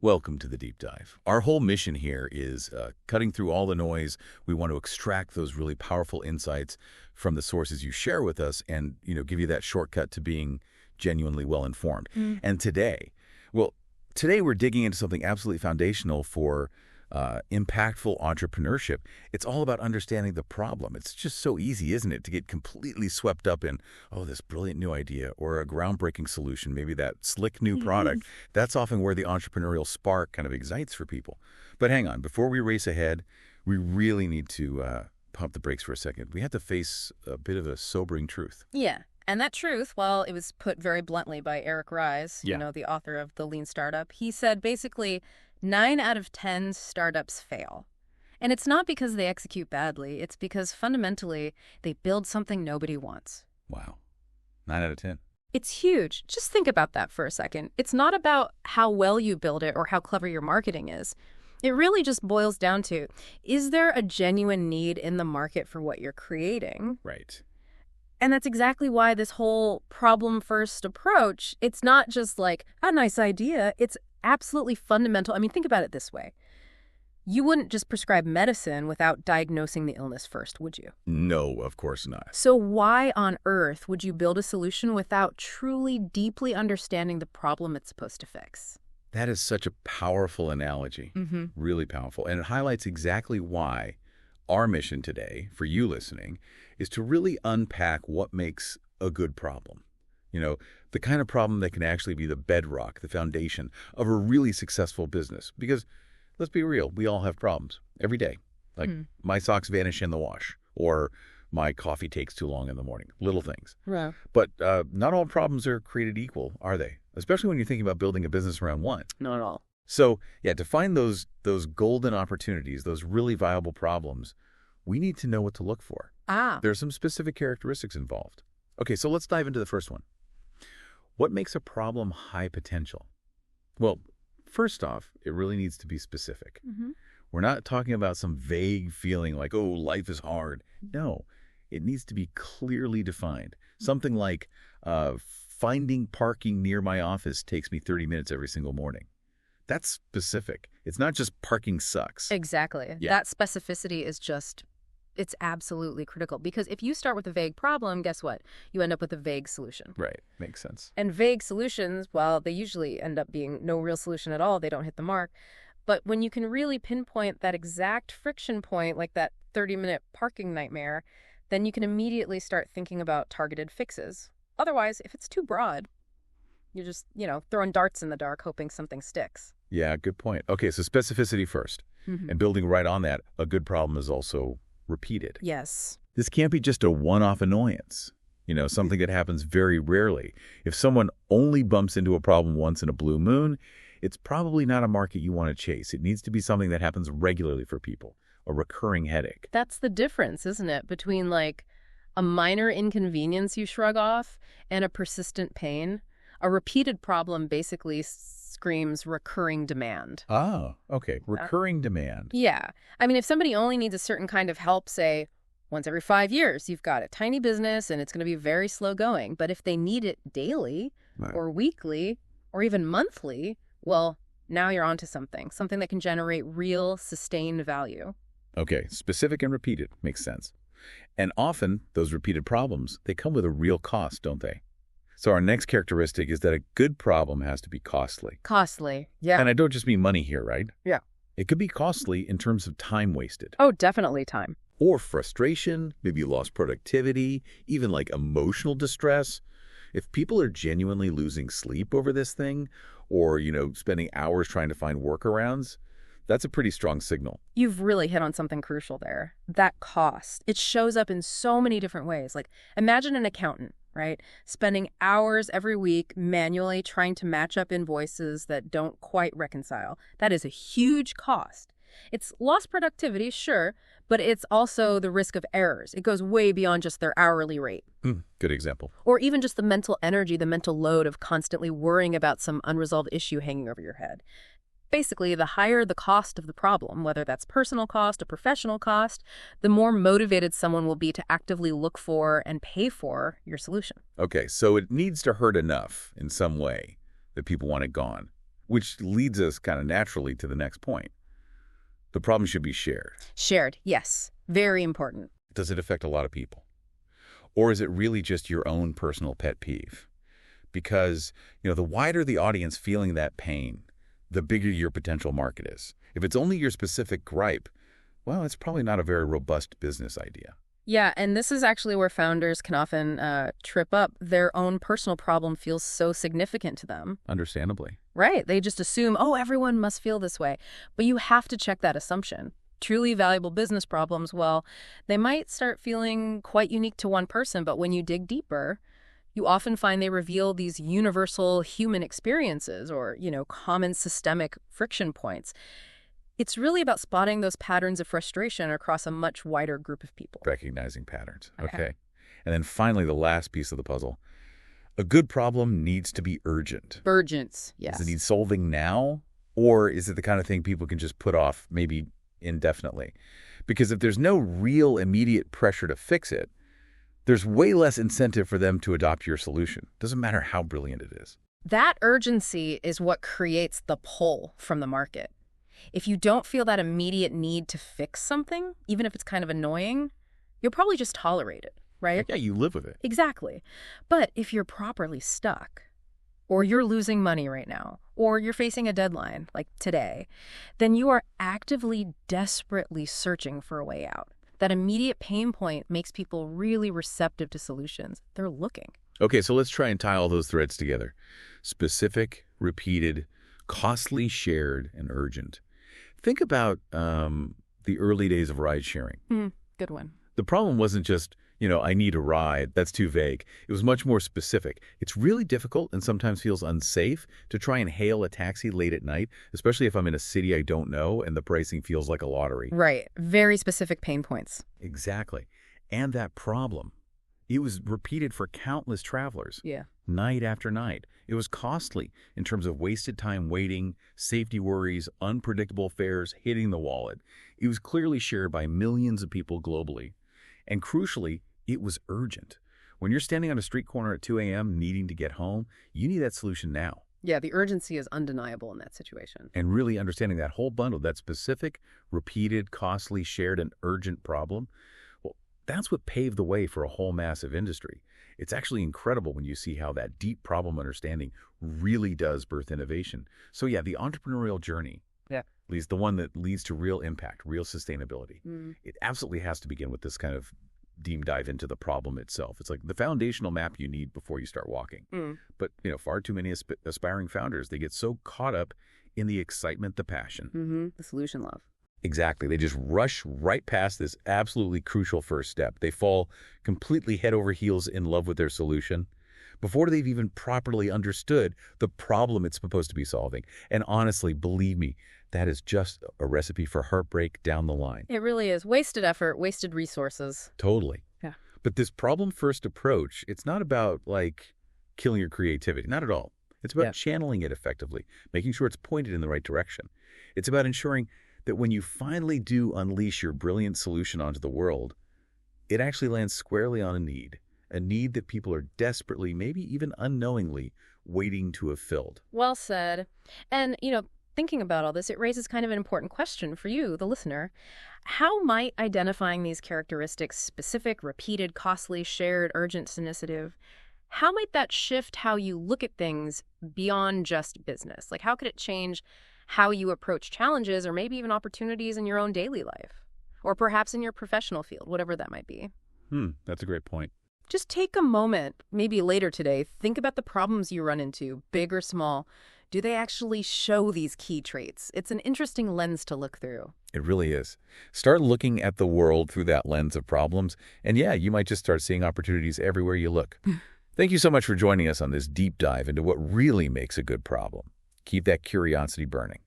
Welcome to the Deep Dive. Our whole mission here is cutting through all the noise. We want to extract those really powerful insights from the sources you share with us and, give you that shortcut to being genuinely well-informed. And today we're digging into something absolutely foundational for impactful entrepreneurship. It's all about understanding the problem. It's just so easy, isn't it, to get completely swept up in, this brilliant new idea or a groundbreaking solution, maybe that slick new product. That's often where the entrepreneurial spark kind of ignites for people. But hang on, before we race ahead, we really need to pump the brakes for a second. We have to face a bit of a sobering truth. Yeah. And that truth, well, it was put very bluntly by Eric Ries, the author of The Lean Startup. He said basically 9 out of 10 startups fail. And it's not because they execute badly. It's because fundamentally they build something nobody wants. Wow. 9 out of 10. It's huge. Just think about that for a second. It's not about how well you build it or how clever your marketing is. It really just boils down to, is there a genuine need in the market for what you're creating? Right. And that's exactly why this whole problem-first approach, it's not just like a nice idea. It's absolutely fundamental. I mean, think about it this way. You wouldn't just prescribe medicine without diagnosing the illness first, would you? No, of course not. So why on earth would you build a solution without truly, deeply understanding the problem it's supposed to fix? That is such a powerful analogy. Really powerful. And it highlights exactly why our mission today, for you listening, is to really unpack what makes a good problem. The kind of problem that can actually be the bedrock, the foundation of a really successful business. Because let's be real, we all have problems every day. Like my socks vanish in the wash, or my coffee takes too long in the morning. Little things. Right. But not all problems are created equal, are they? Especially when you're thinking about building a business around one. Not at all. So, to find those golden opportunities, those really viable problems, we need to know what to look for. There's some specific characteristics involved. Okay, so let's dive into the first one. What makes a problem high potential? Well, first off, it really needs to be specific. We're not talking about some vague feeling like, life is hard. No, it needs to be clearly defined. Something like finding parking near my office takes me 30 minutes every single morning. That's specific. It's not just parking sucks. Exactly. Yeah. That specificity is it's absolutely critical. Because if you start with a vague problem, guess what? You end up with a vague solution. Right. Makes sense. And vague solutions, well, they usually end up being no real solution at all. They don't hit the mark. But when you can really pinpoint that exact friction point, like that 30-minute parking nightmare, then you can immediately start thinking about targeted fixes. Otherwise, if it's too broad, you're just, throwing darts in the dark, hoping something sticks. Yeah, good point. Okay, so specificity first. And building right on that, a good problem is also repeated. Yes. This can't be just a one-off annoyance, something that happens very rarely. If someone only bumps into a problem once in a blue moon, it's probably not a market you want to chase. It needs to be something that happens regularly for people, a recurring headache. That's the difference, isn't it, between like a minor inconvenience you shrug off and a persistent pain. A repeated problem basically screams recurring demand. Ah, okay. Recurring demand. Yeah. I mean, if somebody only needs a certain kind of help, say, once every 5 years, you've got a tiny business and it's going to be very slow going. But if they need it daily or weekly or even monthly, well, now you're onto something that can generate real sustained value. Okay. Specific and repeated. Makes sense. And often those repeated problems, they come with a real cost, don't they? So our next characteristic is that a good problem has to be costly. Costly, yeah. And I don't just mean money here, right? Yeah. It could be costly in terms of time wasted. Oh, definitely time. Or frustration, maybe lost productivity, even like emotional distress. If people are genuinely losing sleep over this thing or, spending hours trying to find workarounds, that's a pretty strong signal. You've really hit on something crucial there. That cost. It shows up in so many different ways. Like, imagine an accountant, right? Spending hours every week manually trying to match up invoices that don't quite reconcile. That is a huge cost. It's lost productivity, sure, but it's also the risk of errors. It goes way beyond just their hourly rate. Good example. Or even just the mental energy, the mental load of constantly worrying about some unresolved issue hanging over your head. Basically, the higher the cost of the problem, whether that's personal cost or professional cost, the more motivated someone will be to actively look for and pay for your solution. Okay, so it needs to hurt enough in some way that people want it gone. Which leads us kind of naturally to the next point. The problem should be shared. Shared, yes. Very important. Does it affect a lot of people? Or is it really just your own personal pet peeve? Because, the wider the audience feeling that pain, the bigger your potential market is. If it's only your specific gripe, well, it's probably not a very robust business idea. Yeah, and this is actually where founders can often trip up. Their own personal problem feels so significant to them. Understandably. Right. They just assume, oh, everyone must feel this way. But you have to check that assumption. Truly valuable business problems, well, they might start feeling quite unique to one person, but when you dig deeper, you often find they reveal these universal human experiences or, common systemic friction points. It's really about spotting those patterns of frustration across a much wider group of people. Recognizing patterns. Okay. And then finally, the last piece of the puzzle. A good problem needs to be urgent. Urgence, yes. Does it need solving now? Or is it the kind of thing people can just put off maybe indefinitely? Because if there's no real immediate pressure to fix it, there's way less incentive for them to adopt your solution. Doesn't matter how brilliant it is. That urgency is what creates the pull from the market. If you don't feel that immediate need to fix something, even if it's kind of annoying, you'll probably just tolerate it, right? Yeah, you live with it. Exactly. But if you're properly stuck, or you're losing money right now, or you're facing a deadline, like today, then you are actively, desperately searching for a way out. That immediate pain point makes people really receptive to solutions. They're looking. Okay, so let's try and tie all those threads together. Specific, repeated, costly, shared, and urgent. Think about the early days of ride sharing. Good one. The problem wasn't just, I need a ride. That's too vague. It was much more specific. It's really difficult and sometimes feels unsafe to try and hail a taxi late at night, especially if I'm in a city I don't know and the pricing feels like a lottery. Right. Very specific pain points. Exactly. And that problem, it was repeated for countless travelers. Yeah. Night after night. It was costly in terms of wasted time waiting, safety worries, unpredictable fares hitting the wallet. It was clearly shared by millions of people globally. And crucially, it was urgent. When you're standing on a street corner at 2 a.m. needing to get home, you need that solution now. Yeah, the urgency is undeniable in that situation. And really understanding that whole bundle, that specific, repeated, costly, shared, and urgent problem, well, that's what paved the way for a whole massive industry. It's actually incredible when you see how that deep problem understanding really does birth innovation. So yeah, the entrepreneurial journey, at least the one that leads to real impact, real sustainability, it absolutely has to begin with this kind of deep dive into the problem itself. It's like the foundational map you need before you start walking. But, far too many aspiring founders, they get so caught up in the excitement, the passion. The solution love. Exactly. They just rush right past this absolutely crucial first step. They fall completely head over heels in love with their solution before they've even properly understood the problem it's supposed to be solving. And honestly, believe me, that is just a recipe for heartbreak down the line. It really is. Wasted effort, wasted resources. Totally. Yeah. But this problem-first approach, it's not about, killing your creativity. Not at all. It's about channeling it effectively, making sure it's pointed in the right direction. It's about ensuring that when you finally do unleash your brilliant solution onto the world, it actually lands squarely on a need that people are desperately, maybe even unknowingly, waiting to have filled. Well said. And, thinking about all this, it raises kind of an important question for you, the listener. How might identifying these characteristics, specific, repeated, costly, shared, urgent, sensitive, how might that shift how you look at things beyond just business? How could it change how you approach challenges or maybe even opportunities in your own daily life? Or perhaps in your professional field, whatever that might be. That's a great point. Just take a moment, maybe later today, think about the problems you run into, big or small. Do they actually show these key traits? It's an interesting lens to look through. It really is. Start looking at the world through that lens of problems, and you might just start seeing opportunities everywhere you look. Thank you so much for joining us on this deep dive into what really makes a good problem. Keep that curiosity burning.